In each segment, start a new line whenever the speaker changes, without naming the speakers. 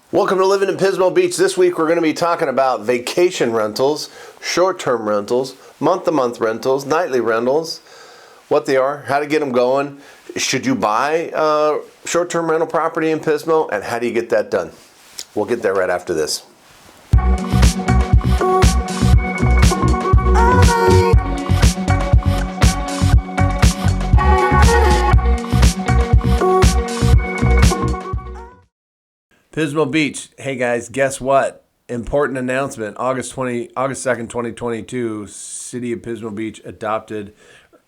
Welcome to Living in Pismo Beach. This week we're going to be talking about vacation rentals, short-term rentals, month-to-month rentals, nightly rentals, what they are, how to get them going. Should you buy a short-term rental property in Pismo, and how do you get that done? We'll get there right after this. Pismo Beach. Hey guys, guess what? Important announcement. August 2nd, 2022, City of Pismo Beach adopted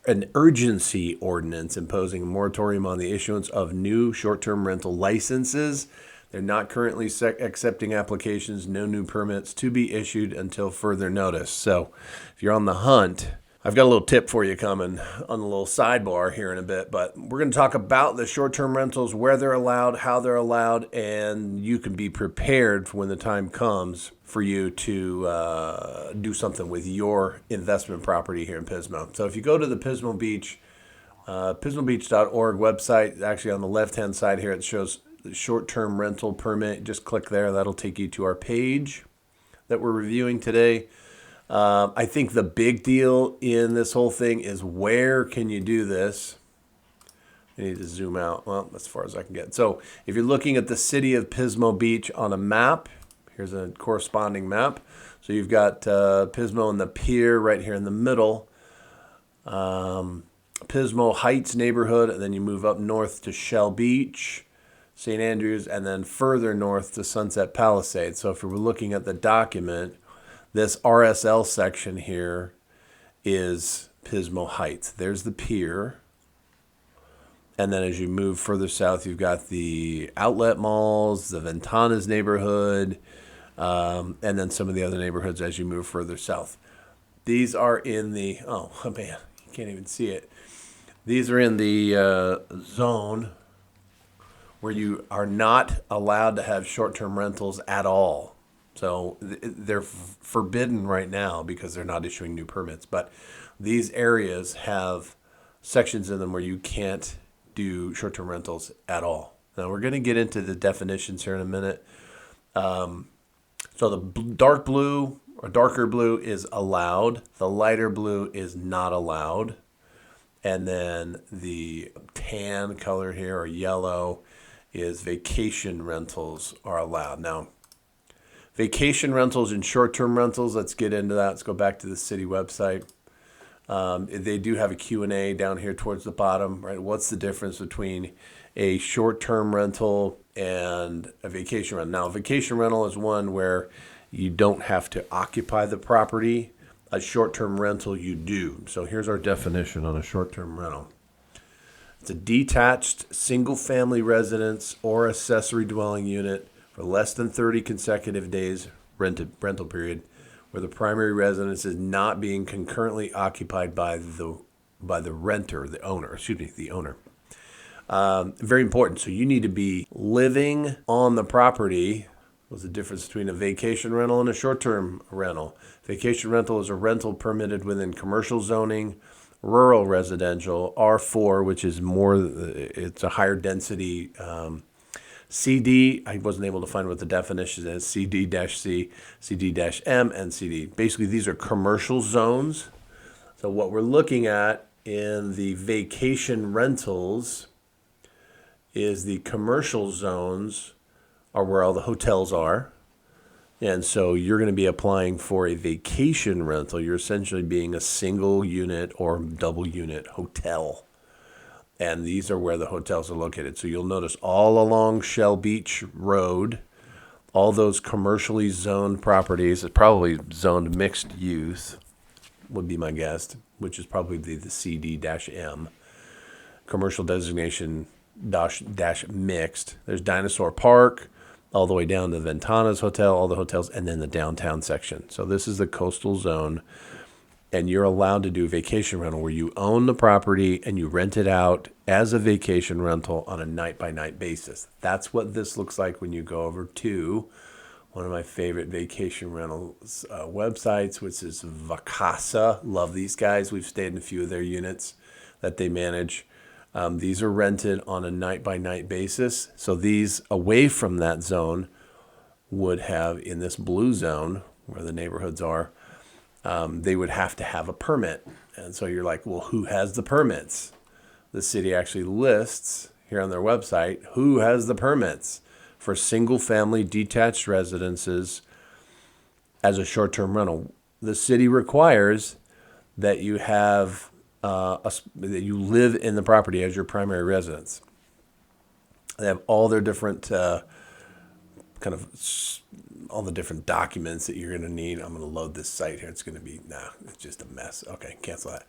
an urgency ordinance imposing a moratorium on the issuance of new short-term rental licenses. They're not currently accepting applications, no new permits to be issued until further notice. So if you're on the hunt, I've got a little tip for you coming on a little sidebar here in a bit, but we're going to talk about the short-term rentals, where they're allowed, how they're allowed, and you can be prepared for when the time comes for you to do something with your investment property here in Pismo. So if you go to the Pismo Beach, pismobeach.org website, actually on the left-hand side here, it shows the short-term rental permit. Just click there. That'll take you to our page that we're reviewing today. I think the big deal in this whole thing is, where can you do this? I need to zoom out. Well, as far as I can get. So if you're looking at the city of Pismo Beach on a map, here's a corresponding map. So you've got Pismo and the pier right here in the middle. Pismo Heights neighborhood, and then you move up north to Shell Beach, St. Andrews, and then further north to Sunset Palisades. So if we were looking at the document, this RSL section here is Pismo Heights. There's the pier. And then as you move further south, you've got the outlet malls, the Ventanas neighborhood, and then some of the other neighborhoods as you move further south. These are in the, oh man, you can't even see it. These are in the zone where you are not allowed to have short-term rentals at all. So they're forbidden right now because they're not issuing new permits. But these areas have sections in them where you can't do short-term rentals at all. Now, we're going to get into the definitions here in a minute. So the dark blue or darker blue is allowed. The lighter blue is not allowed. And then the tan color here, or yellow, is vacation rentals are allowed. Now, vacation rentals and short-term rentals, let's get into that. Let's go back to the city website. They do have a Q&A down here towards the bottom, right? What's the difference between a short-term rental and a vacation rental? Now, a vacation rental is one where you don't have to occupy the property. A short-term rental, you do. So here's our definition on a short-term rental. It's a detached single-family residence or accessory dwelling unit for less than 30 consecutive days rental period, where the primary residence is not being concurrently occupied by the renter, the owner. Very important. So you need to be living on the property. What's the difference between a vacation rental and a short-term rental? Vacation rental is a rental permitted within commercial zoning, rural residential, R4, which is it's a higher density. CD, I wasn't able to find what the definition is, CD-C, CD-M, and CD. Basically, these are commercial zones. So what we're looking at in the vacation rentals is the commercial zones are where all the hotels are. And so you're going to be applying for a vacation rental. You're essentially being a single unit or double unit hotel. And these are where the hotels are located. So you'll notice all along Shell Beach Road, all those commercially zoned properties, it's probably zoned mixed use, would be my guess, which is probably the CD-M, commercial designation dash mixed. There's Dinosaur Park, all the way down to the Ventanas Hotel, all the hotels, and then the downtown section. So this is the coastal zone. And you're allowed to do vacation rental where you own the property and you rent it out as a vacation rental on a night-by-night basis. That's what this looks like when you go over to one of my favorite vacation rentals websites, which is Vacasa. Love these guys. We've stayed in a few of their units that they manage. These are rented on a night-by-night basis. So these away from that zone would have in this blue zone where the neighborhoods are, they would have to have a permit. And so you're like, well, who has the permits? The city actually lists here on their website who has the permits for single-family detached residences as a short-term rental. The city requires that you have that you live in the property as your primary residence. They have all their different all the different documents that you're going to need. I'm going to load this site here. It's going to be, it's just a mess. Okay, cancel that.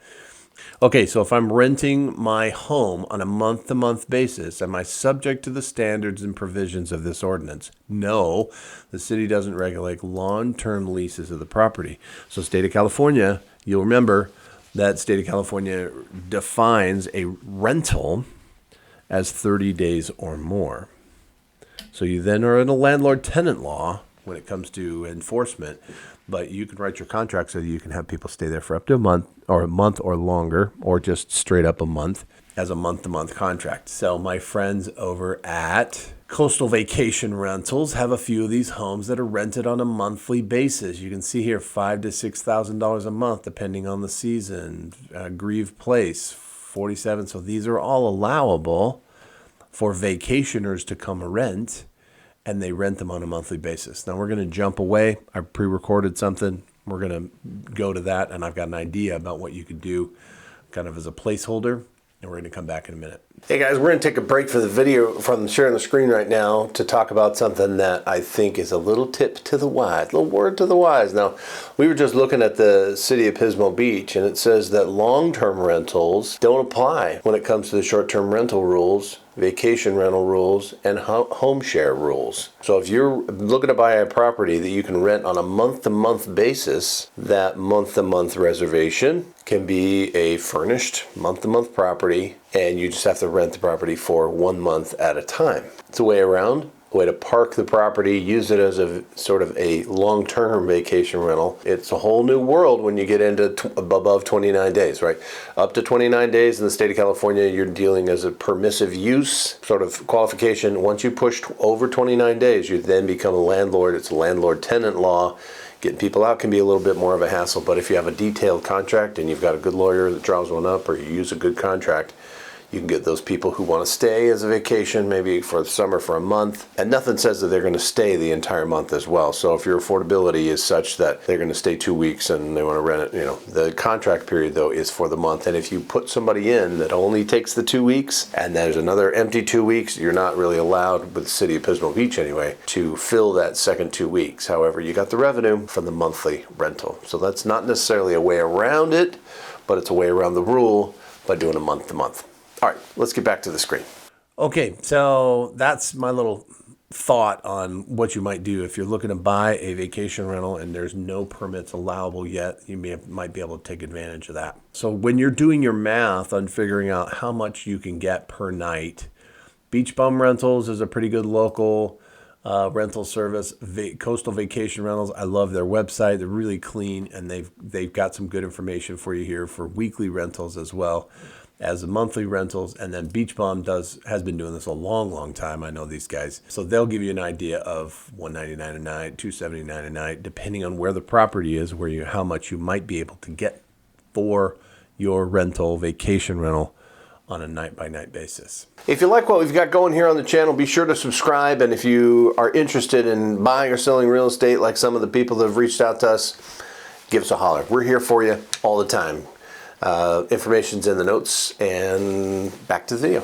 Okay, so if I'm renting my home on a month-to-month basis, am I subject to the standards and provisions of this ordinance? No, the city doesn't regulate long-term leases of the property. So state of California, you'll remember that state of California defines a rental as 30 days or more. So you then are in a landlord-tenant law when it comes to enforcement, but you can write your contract so that you can have people stay there for up to a month or longer, or just straight up a month as a month-to-month contract. So my friends over at Coastal Vacation Rentals have a few of these homes that are rented on a monthly basis. You can see here $5,000 to $6,000 a month, depending on the season. Grieve Place, 47. So these are all allowable for vacationers to come rent, and they rent them on a monthly basis. Now we're going to jump away. I pre-recorded something. We're going to go to that, and I've got an idea about what you could do kind of as a placeholder, and we're going to come back in a minute. Hey guys, we're going to take a break for the video from sharing the screen right now to talk about something that I think is a little tip to the wise, a little word to the wise. Now, we were just looking at the city of Pismo Beach, and it says that long-term rentals don't apply when it comes to the short-term rental rules, vacation rental rules, and home share rules. So if you're looking to buy a property that you can rent on a month-to-month basis, that month-to-month reservation can be a furnished month-to-month property, and you just have to rent the property for 1 month at a time. It's a way around, a way to park the property, use it as a sort of a long-term vacation rental. It's a whole new world when you get into above 29 days, right? Up to 29 days in the state of California, you're dealing as a permissive use sort of qualification. Once you push over 29 days, you then become a landlord. It's a landlord-tenant law. Getting people out can be a little bit more of a hassle, but if you have a detailed contract and you've got a good lawyer that draws one up, or you use a good contract, you can get those people who want to stay as a vacation, maybe for the summer for a month. And nothing says that they're going to stay the entire month as well. So if your affordability is such that they're going to stay 2 weeks and they want to rent it, the contract period though is for the month. And if you put somebody in that only takes the 2 weeks and there's another empty 2 weeks, you're not really allowed, with the city of Pismo Beach anyway, to fill that second 2 weeks. However, you got the revenue from the monthly rental. So that's not necessarily a way around it, but it's a way around the rule by doing a month to month. All right, let's get back to the screen. Okay, so that's my little thought on what you might do if you're looking to buy a vacation rental and there's no permits allowable yet. You might be able to take advantage of that. So when you're doing your math on figuring out how much you can get per night, Beach Bum Rentals is a pretty good local rental service. Coastal Vacation Rentals, I love their website. They're really clean, and they've got some good information for you here for weekly rentals as well as monthly rentals. And then Beach Bum has been doing this a long time. I know these guys. So they'll give you an idea of $199 a night, $279 a night, depending on where the property is, how much you might be able to get for your vacation rental on a night-by-night basis. If you like what we've got going here on the channel, be sure to subscribe. And if you are interested in buying or selling real estate like some of the people that have reached out to us, give us a holler. We're here for you all the time. Information's in the notes, and back to the video.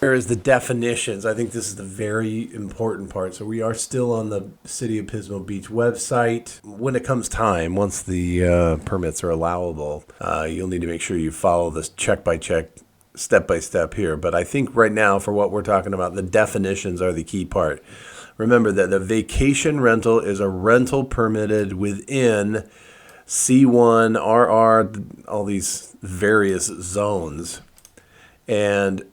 There is the definitions. I think this is the very important part. So we are still on the City of Pismo Beach website. When it comes time, once the permits are allowable, you'll need to make sure you follow this check-by-check, step-by-step here. But I think right now, for what we're talking about, the definitions are the key part. Remember that the vacation rental is a rental permitted within C1, RR, all these various zones. And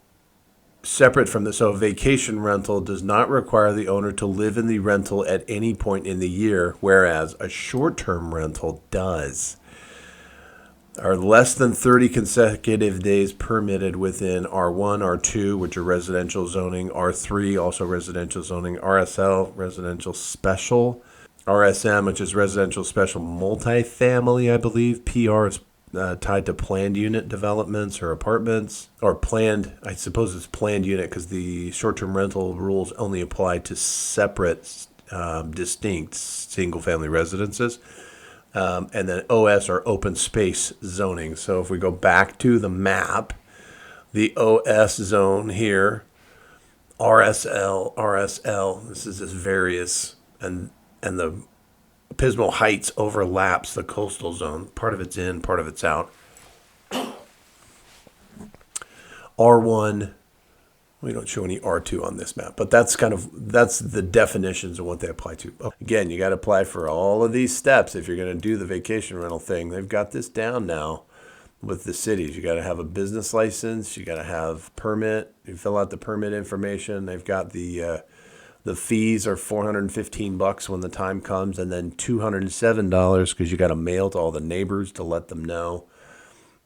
separate from this, so a vacation rental does not require the owner to live in the rental at any point in the year, whereas a short-term rental does. are less than 30 consecutive days permitted within R1, R2, which are residential zoning, R3, also residential zoning, RSL, residential special, RSM, which is residential special multifamily, I believe. PR is tied to planned unit developments or apartments, or planned, I suppose it's planned unit because the short-term rental rules only apply to separate, distinct single-family residences. And then OS are open space zoning. So if we go back to the map, the OS zone here, RSL, this is just various, and the Pismo Heights overlaps the coastal zone. Part of it's in, part of it's out. R1, we don't show any R2 on this map, but that's the definitions of what they apply to. Again, you got to apply for all of these steps if you're going to do the vacation rental thing. They've got this down now with the cities. You got to have a business license. You got to have permit. You fill out the permit information. They've got the fees are $415 when the time comes, and then $207 because you got to mail to all the neighbors to let them know.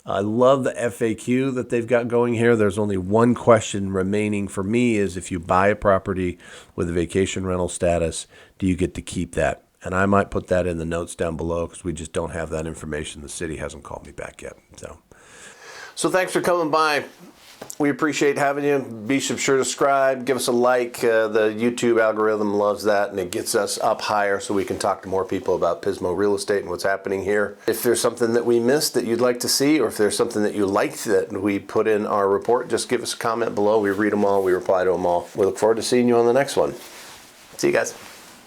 I love the FAQ that they've got going here. There's only one question remaining for me is if you buy a property with a vacation rental status, do you get to keep that? And I might put that in the notes down below because we just don't have that information. The city hasn't called me back yet. So thanks for coming by. We appreciate having you. Be sure to subscribe, give us a like. The YouTube algorithm loves that, and it gets us up higher so we can talk to more people about Pismo real estate and what's happening here. If there's something that we missed that you'd like to see, or if there's something that you liked that we put in our report, just give us a comment below. We read them all. We reply to them all. We look forward to seeing you on the next one. See you guys.